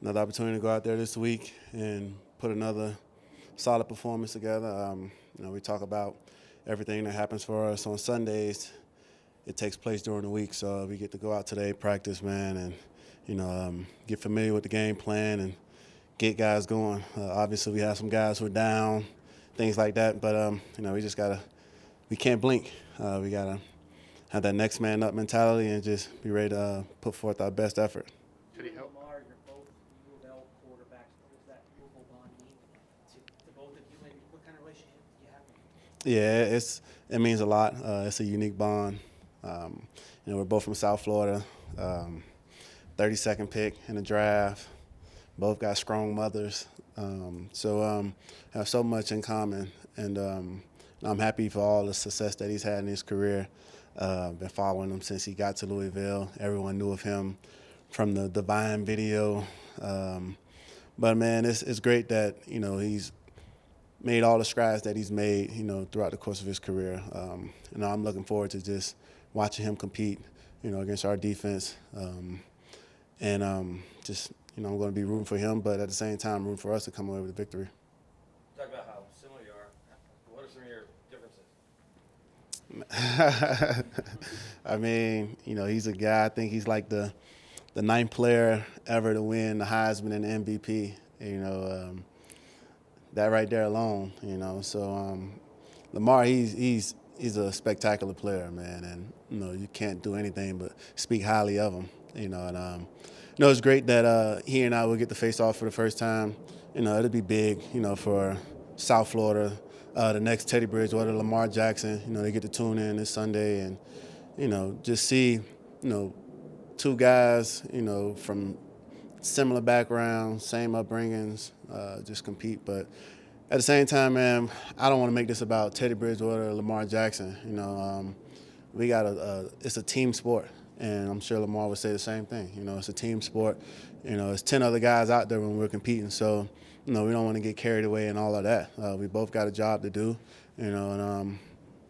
another opportunity to go out there this week and put another solid performance together. We talk about everything that happens for us on Sundays. It takes place during the week, so we get to go out today, practice, man, and get familiar with the game plan and get guys going. Obviously, we have some guys who are down, things like that, but we can't blink. We gotta have that next man up mentality and just be ready to put forth our best effort. Teddy Lamar, you're both U of L quarterbacks. What does that U of L bond mean to both of you, and what kind of relationship do you have? Yeah, it means a lot. It's a unique bond. We're both from South Florida. 32nd pick in the draft. Both got strong mothers. Have so much in common. And I'm happy for all the success that he's had in his career. Been following him since he got to Louisville. Everyone knew of him from the Divine video. But man, it's great that he's made all the strides that he's made throughout the course of his career. I'm looking forward to just watching him compete against our defense. I'm going to be rooting for him, but at the same time rooting for us to come away with a victory. Talk about how similar you are. What are some of your differences? I mean, he's a guy, I think he's like the ninth player ever to win the Heisman and the MVP. That right there alone, So Lamar, he's a spectacular player, man, and you can't do anything but speak highly of him. It's great that he and I will get to face off for the first time. It'll be big, for South Florida. The next Teddy Bridgewater, Lamar Jackson, they get to tune in this Sunday and, just see, two guys, from similar backgrounds, same upbringings, just compete. But at the same time, man, I don't want to make this about Teddy Bridgewater or Lamar Jackson. It's a team sport. And I'm sure Lamar would say the same thing. It's a team sport. It's 10 other guys out there when we're competing. So, we don't want to get carried away and all of that. We both got a job to do, and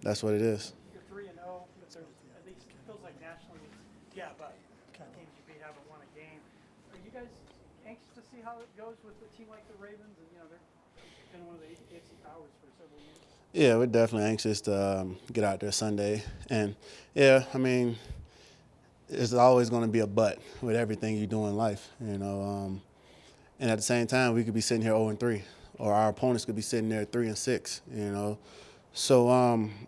that's what it is. You're 3-0, but there's at least it feels like nationally, but teams you beat haven't won a game. Are you guys anxious to see how it goes with a team like the Ravens? And they're been one of the AFC powers for several years. Yeah, we're definitely anxious to get out there Sunday, and yeah, I mean, it's always going to be a but with everything you do in life, And at the same time, we could be sitting here 0-3, or our opponents could be sitting there 3-6, So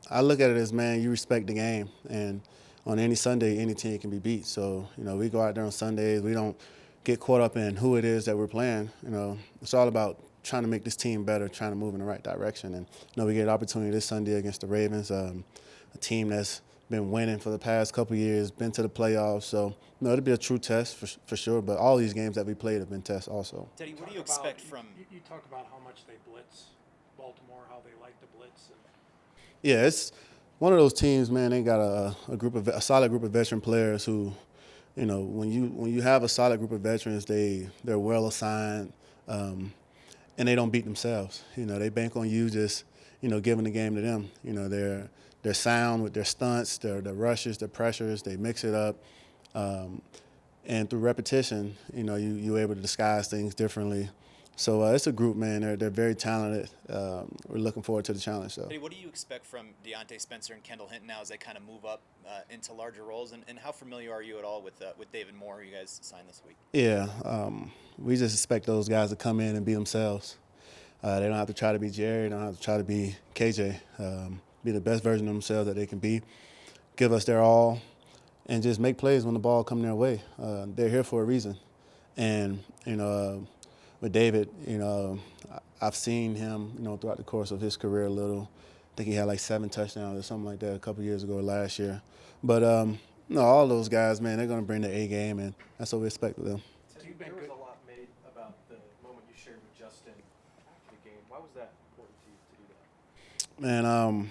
I look at it as, man, you respect the game, and on any Sunday, any team can be beat. So we go out there on Sundays. We don't get caught up in who it is that we're playing. It's all about trying to make this team better, trying to move in the right direction. And we get an opportunity this Sunday against the Ravens, a team that's been winning for the past couple of years, been to the playoffs. So, it'll be a true test for sure. But all these games that we played have been tests also. Teddy, what do you expect from? You talk about how much they blitz Baltimore, how they like to blitz. Yeah, it's one of those teams, man. They got a solid group of veteran players who, when you have a solid group of veterans, they're well assigned, and they don't beat themselves. They bank on you just giving the game to them. They're sound with their stunts, their rushes, their pressures. They mix it up, and through repetition, you're able to disguise things differently. So it's a group, man. They're very talented. We're looking forward to the challenge, though. Hey, what do you expect from Deontay Spencer and Kendall Hinton now as they kind of move up into larger roles? And how familiar are you at all with David Moore, who you guys signed this week? Yeah, we just expect those guys to come in and be themselves. They don't have to try to be Jerry. They don't have to try to be KJ. Be the best version of themselves that they can be. Give us their all, and just make plays when the ball comes their way. They're here for a reason. And, with David, I've seen him, throughout the course of his career a little. I think he had like 7 touchdowns or something like that a couple years ago or last year. But, all those guys, man, they're going to bring the A game, and that's what we expect of them. There was a lot made about the moment you shared with Justin after the game. Why was that important to you to do that? Man,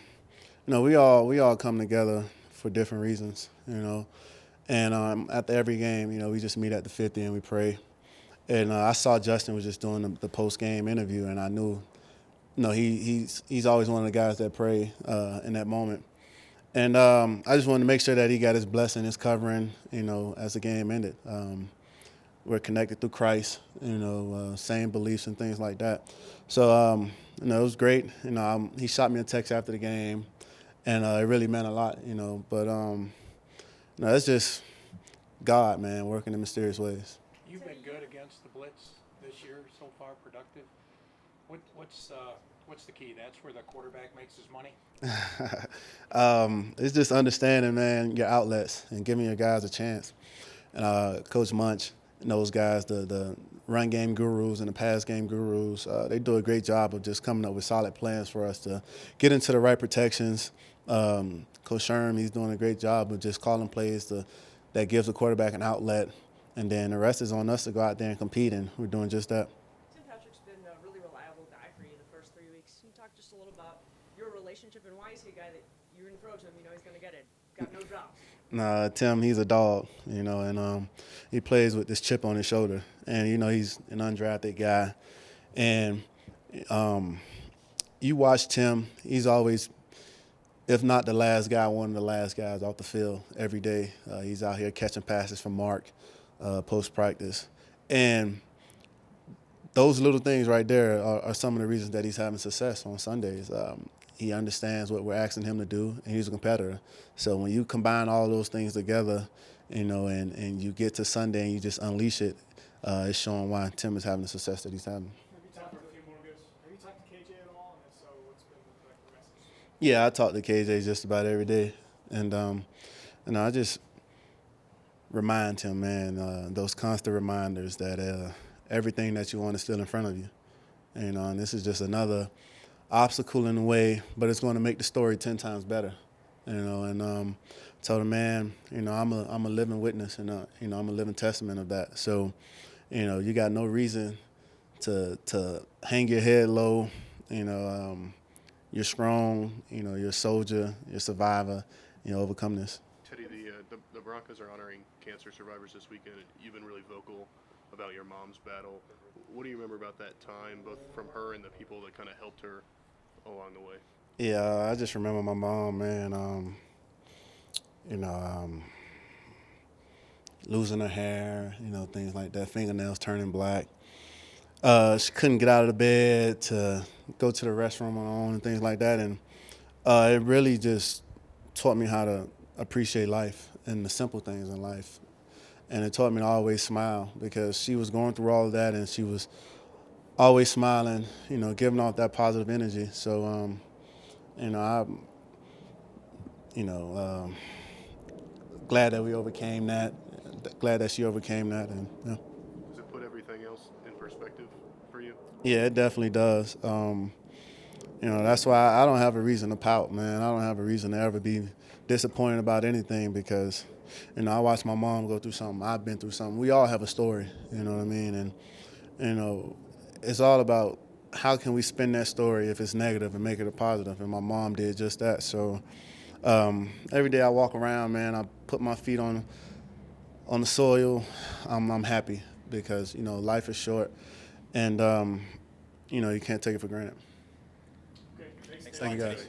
we all come together for different reasons, And after every game, we just meet at the 50 and we pray. And I saw Justin was just doing the post-game interview, and I knew, he's always one of the guys that pray in that moment. And I just wanted to make sure that he got his blessing, his covering, as the game ended. we're connected through Christ, same beliefs and things like that. So, it was great. He shot me a text after the game, and it really meant a lot, But, it's just God, man, working in mysterious ways. You've been good against the blitz this year so far, productive. What's the key? That's where the quarterback makes his money? It's just understanding, man, your outlets and giving your guys a chance. And Coach Munch and those guys, the run game gurus and the pass game gurus, they do a great job of just coming up with solid plans for us to get into the right protections. Coach Sherm, he's doing a great job of just calling plays that gives the quarterback an outlet. And then the rest is on us to go out there and compete, and we're doing just that. Tim Patrick's been a really reliable guy for you the first 3 weeks. Can you talk just a little about your relationship and why is he a guy that you're going to throw to him, he's going to get it, got no drops? Nah, Tim, he's a dog, and he plays with this chip on his shoulder. And, he's an undrafted guy. And you watch Tim, he's always, if not the last guy, one of the last guys off the field every day. He's out here catching passes from Mark post-practice. And those little things right there are some of the reasons that he's having success on Sundays. He understands what we're asking him to do, and he's a competitor. So when you combine all those things together, and you get to Sunday and you just unleash it, it's showing why Tim is having the success that he's having. Have you talked to KJ at all? And if so, what's been the message? Yeah, I talk to KJ just about every day. And, I just remind him, man, those constant reminders that everything that you want is still in front of you. And this is just another obstacle in the way, but it's going to make the story 10 times better. And told him, man, I'm a living witness, and I'm a living testament of that. So, you got no reason to hang your head low. You're strong. You're a soldier. You're a survivor. Overcome this. Teddy, the Broncos are honoring cancer survivors this weekend. You've been really vocal about your mom's battle. What do you remember about that time, both from her and the people that kind of helped her along the way? Yeah, I just remember my mom, man. Losing her hair, things like that, fingernails turning black. She couldn't get out of the bed to go to the restroom on her own and things like that. And it really just taught me how to appreciate life and the simple things in life. And it taught me to always smile, because she was going through all of that and she was always smiling, giving off that positive energy. So, I'm, glad that we overcame that. Glad that she overcame that. And, Does it put everything else in perspective for you? Yeah, it definitely does. That's why I don't have a reason to pout, man. I don't have a reason to ever be disappointed about anything, because, I watched my mom go through something. I've been through something. We all have a story, you know what I mean? And, it's all about how can we spin that story if it's negative and make it a positive. And my mom did just that. So every day I walk around, man, I put my feet on the soil. I'm happy, because, life is short, and, you can't take it for granted. Okay, thanks. Thank you, guys.